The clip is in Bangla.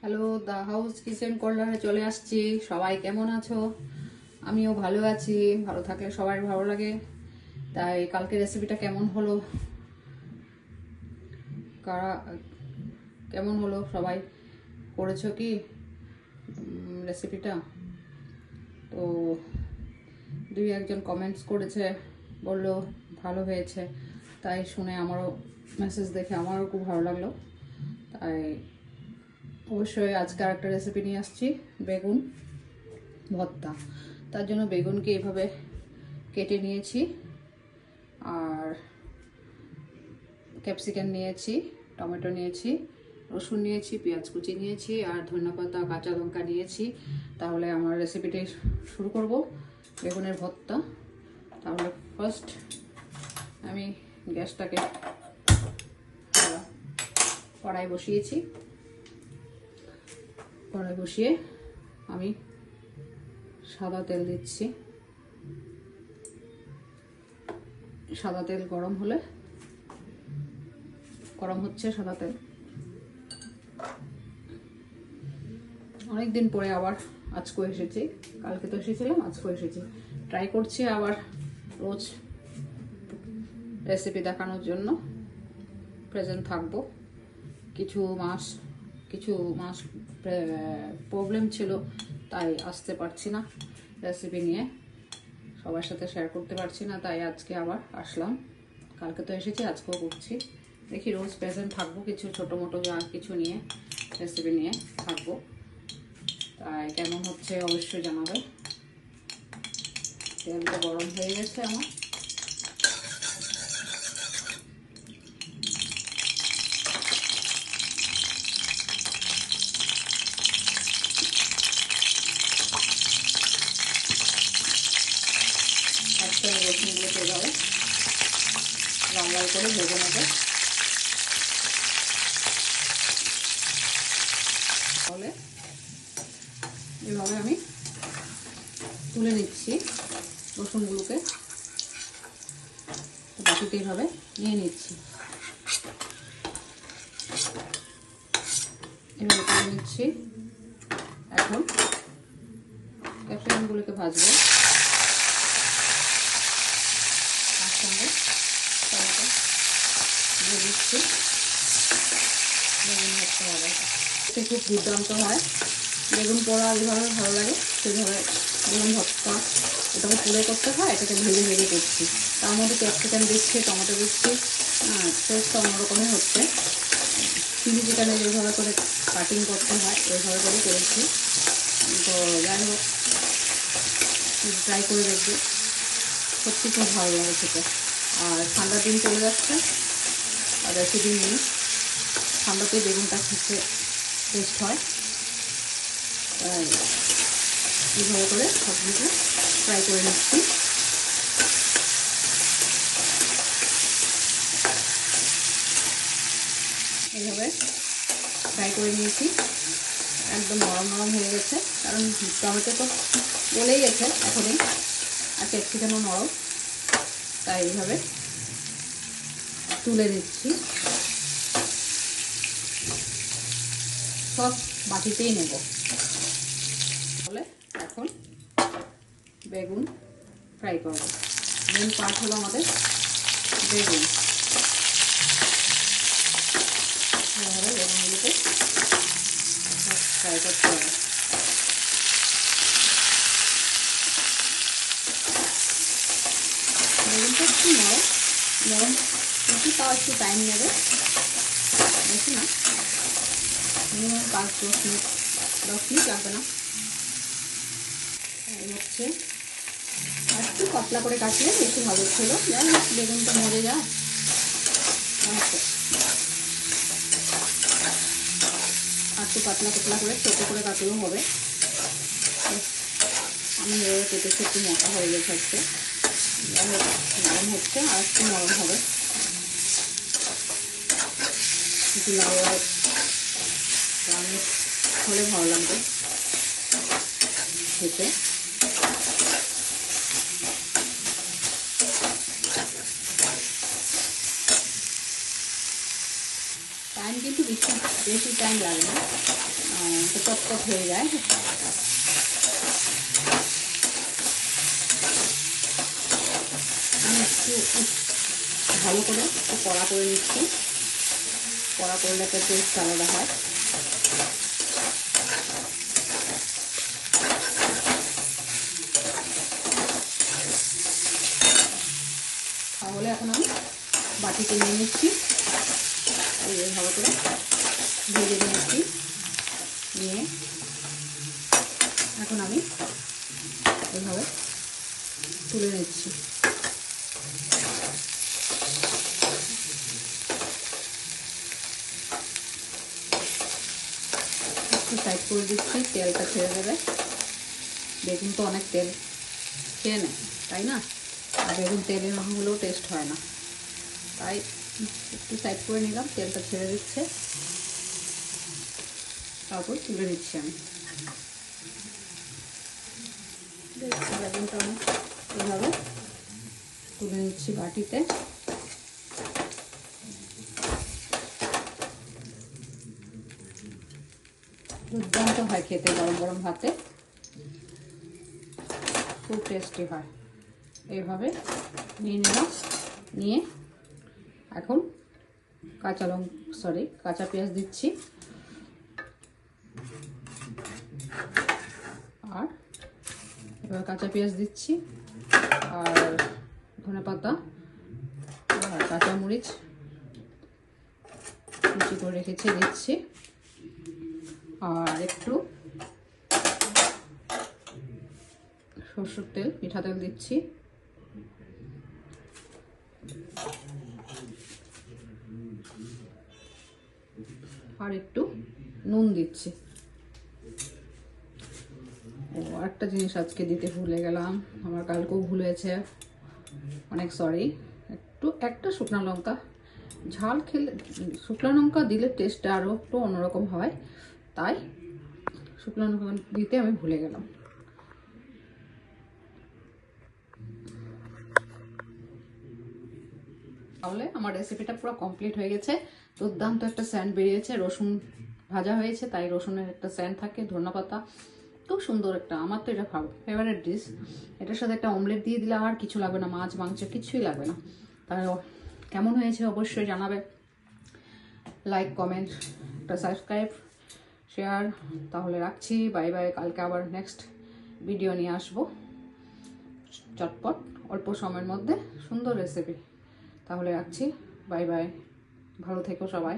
হ্যালো, দা হাউস কিচেন কর্নারে চলে আসছি। সবাই কেমন আছো? আমিও ভালো আছি। ভালো থাকলে সবাই ভালো লাগে। তাই কালকে রেসিপিটা কেমন হলো, কারা কেমন হলো, সবাই করেছো কি রেসিপিটা? তো দুই একজন কমেন্টস করেছে, বললো ভালো হয়েছে। তাই শুনে আমারও মেসেজ দেখে আমারও খুব ভালো লাগলো। তাই অবশ্যই আজকে আরেকটা রেসিপি নিয়ে আসছি, বেগুন ভর্তা। তার জন্য বেগুনকে এভাবে কেটে নিয়েছি, আর ক্যাপসিকাম নিয়েছি, টমেটো নিয়েছি, রসুন নিয়েছি, পেঁয়াজ কুচি নিয়েছি, আর ধনেপাতা কাঁচা লঙ্কা নিয়েছি। তাহলে আমার রেসিপিটি শুরু করব, বেগুনের ভর্তা। তাহলে ফার্স্ট আমি গ্যাসটাকে কড়াই বসিয়েছি। কড়াই বসিয়ে আমি সাদা তেল দিচ্ছি। সাদা তেল গরম হচ্ছে সাদা তেল। অনেকদিন পরে আবার আজকে এসেছি, কালকে তো এসেছিলাম, আজকে এসেছি। ট্রাই করছি আবার রোজ রেসিপি দেখানোর জন্য প্রেজেন্ট থাকবো। কিছু মাস প্রবলেম ছিল, তাই আসতে পারছি না, রেসিপি নিয়ে সবার সাথে শেয়ার করতে পারছি না। তাই আজকে আবার আসলাম। কালকে তো এসেছি, আজকেও করছি। দেখি রোজ প্রেজেন্ট থাকবো, কিছু ছোটো মোটো যা কিছু নিয়ে রেসিপি নিয়ে থাকবো। তাই কেমন হচ্ছে অবশ্যই জানাবে। তেলটা গরম হয়ে গেছে আমার। একটা রসুনগুলো এভাবে লাল লাল করে ভেজে নেবে। তাহলে এভাবে আমি তুলে নিচ্ছি রসুনগুলোকে, বাটিতে এইভাবে নিয়ে নিচ্ছি। এভাবে তুলে নিচ্ছি। এখন ক্যাপসিকামগুলোকে ভাজবো, তার সঙ্গে টমেটো দিয়ে দিচ্ছি। বেগুন ভাজতে হবে, খুব দুর্দান্ত হয়। বেগুন পোড়া যেভাবে ভালো লাগে সেভাবে বেগুন ভর্তা, এটাকে পুড়ে করতে হয়, এটাকে ভেজে ভেজে করছি। তার মধ্যে ক্যাপসিকাম দিচ্ছি, টমেটো দিচ্ছি, টেস্টটা অন্যরকমই হচ্ছে। চিলি চিকেনে যেভাবে করে কাটিং করতে হয় ওইভাবে করে করেছি। তো যাই হোক, ট্রাই করে দেখবে, সত্যি খুব ভালো লাগে খেতে। আর ঠান্ডার দিন চলে যাচ্ছে, আর বেশি দিন নেই, ঠান্ডাতে বেগুনটা খেতে টেস্ট হয়। তাই এইভাবে করে সব কিছু ফ্রাই করে নিচ্ছি। এইভাবে ফ্রাই করে নিয়েছি, একদম নরম নরম হয়ে গেছে, কারণ টমেটো তো গলেই গেছে এখনই, আর ক্যাপসিকামও নরম। তাই এইভাবে তুলে নিচ্ছি, সব বাটিতেই নেব। তাহলে এখন বেগুন ফ্রাই করব। মেন পার্ট হলো আমাদের বেগুন। এভাবে বেগুনগুলোকে ফ্রাই করতে হবে। বেগুনটা একটু নরম কিন্তু তাও একটু টাইম নেবে, বেশি না, মিনিমাম 5-10 মিনিট, 10 মিনিট লাগবে না। এই হচ্ছে, আর একটু পাতলা করে কাটলে একটু ভালো ছিল। যাই হোক, বেগুনটা মরে যায়, আর একটু পাতলা পাতলা করে ছোটো করে কাটলেও হবে। আমি এভাবে কেটেছি, একটু মোটা হয়ে গেছে হচ্ছে। যাই হোক, নরম হচ্ছে, আর একটু নরম হবে, একটু লাল লাল ব্রাউনিশ হলে ভালো লাগবে খেতে। টাইম কিন্তু বেশি টাইম লাগে না, চটপট হয়ে যায়। আমি একটু ভালো করে একটু কড়া করে নিচ্ছি, কড়া করলে একটা টেস্ট আলাদা হয়। তাহলে এখন আমি বাটিতে নিয়ে নিচ্ছি, ভালো করে ভেজে নিচ্ছি, নিয়ে এখন আমি এইভাবে তুলে নিচ্ছি। একটু সাইড করে দিচ্ছি, তেলটা ছেড়ে দেবে। বেগুন তো অনেক তেল খেয়ে নেয়, তাই না? আর বেগুন তেলে না হলেও টেস্ট হয় না, তাই একটু সাইড করে নিলাম, তেলটা ছেড়ে দিচ্ছে, তারপর তুলে নিচ্ছি আমি। বেগুনটা আমি এভাবে তুলে নিচ্ছি বাটিতে। দুর্দান্ত হয় খেতে, গরম গরম ভাতে খুব টেস্টি হয়। এইভাবে নিয়ে নিলাম, নিয়ে এখন কাঁচা পেঁয়াজ দিচ্ছি, আর এবার কাঁচা পেঁয়াজ দিচ্ছি, আর ধনেপাতা আর কাঁচামরিচ কুচি করে রেখেছি দিচ্ছি, আর একটু সরষের তেল, মিঠা তেল দিচ্ছি, আর একটু নুন দিচ্ছি। ও একটা জিনিস আজকে দিতে ভুলে গেলাম, আমার কালকেও ভুল হয়েছে, অনেক সরি। একটা শুকনো লঙ্কা, ঝাল খেলে শুকনো লঙ্কা দিলে টেস্টটা আরও একটু অন্যরকম হয়, তাই শুকনো লঙ্কা দিতে আমি ভুলে গেলাম। তাহলে আমার রেসিপিটা পুরো কমপ্লিট হয়ে গেছে। দুর্দান্ত একটা স্যান্ড বেরিয়েছে, রসুন ভাজা হয়েছে তাই রসুনের একটা স্যান্ড থাকে, ধনেপাতা, খুব সুন্দর একটা, আমার তো এটা ফেভারিট ডিশ। এটার সাথে একটা অমলেট দিয়ে দিলে আর কিছু লাগবে না, মাছ মাংস কিছুই লাগবে না। তাই কেমন হয়েছে অবশ্যই জানাবে, লাইক কমেন্ট, একটা সাবস্ক্রাইব, শেয়ার। তাহলে রাখছি, বাই বাই। কালকে আবার নেক্সট ভিডিও নিয়ে আসবো, চটপট অল্প সময়ের মধ্যে সুন্দর রেসিপি। তাহলে রাখছি, বাই বাই, ভালো থেকো সবাই।